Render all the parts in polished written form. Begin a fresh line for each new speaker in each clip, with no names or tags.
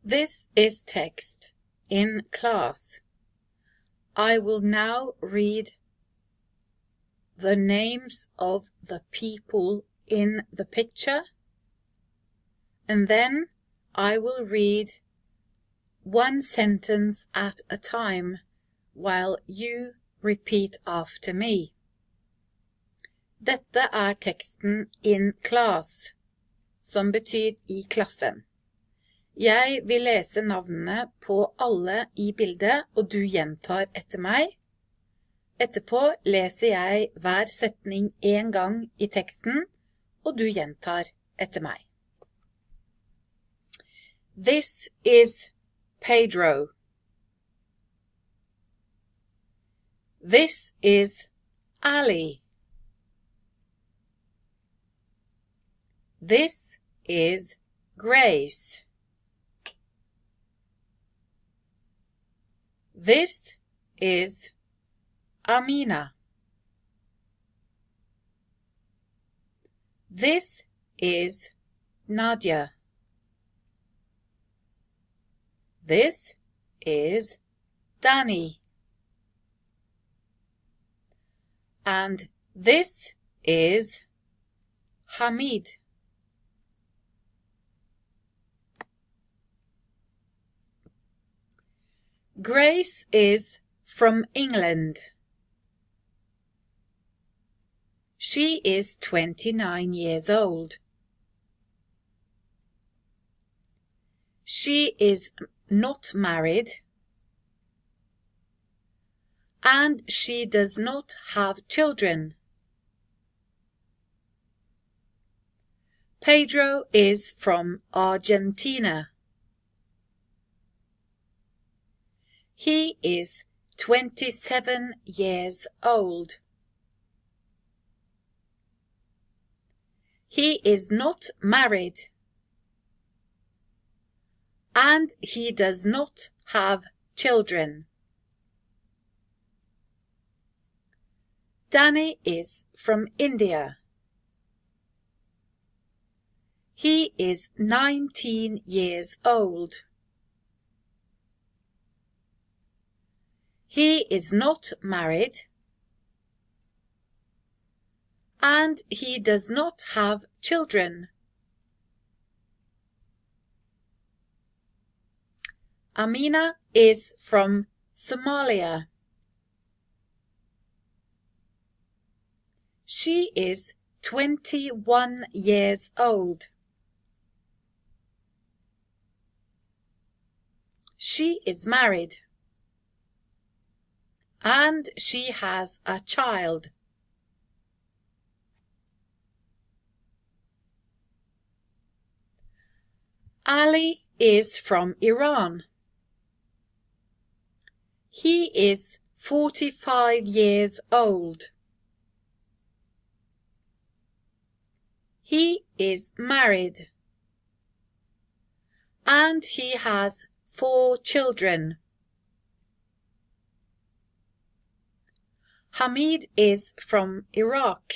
This is text in class. I will now read the names of the people in the picture, and then I will read one sentence at a time while you repeat after me. Dette er teksten in class, som betyr i klassen. Jeg vil lese navnene på alle i bildet, og du gjentar etter meg. Etterpå leser jeg hver setning en gang i teksten, og du gjentar etter meg. This is Pedro. This is Ali. This is Grace. This is Amina. This is Nadia. This is Danny. And this is Hamid. Grace is from England. She is 29 years old. She is not married, and she does not have children. Pedro is from Argentina. He is 27 years old. He is not married, and he does not have children. Danny is from India. He is 19 years old. He is not married, and he does not have children. Amina is from Somalia. She is 21 years old. She is married, and she has a child. Ali is from Iran. He is 45 years old. He is married, and he has 4 children. Hamid is from Iraq.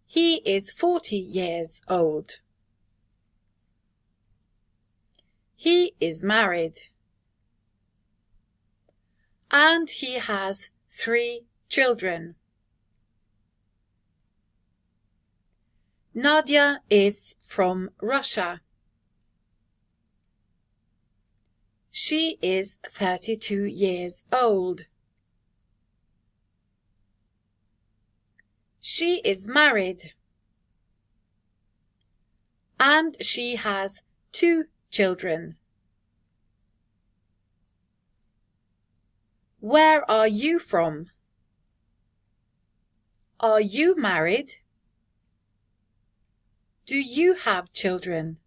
He is 40 years old. He is married, and he has 3 children. Nadia is from Russia. She is 32 years old. She is married, and she has 2 children. Where are you from? Are you married? Do you have children?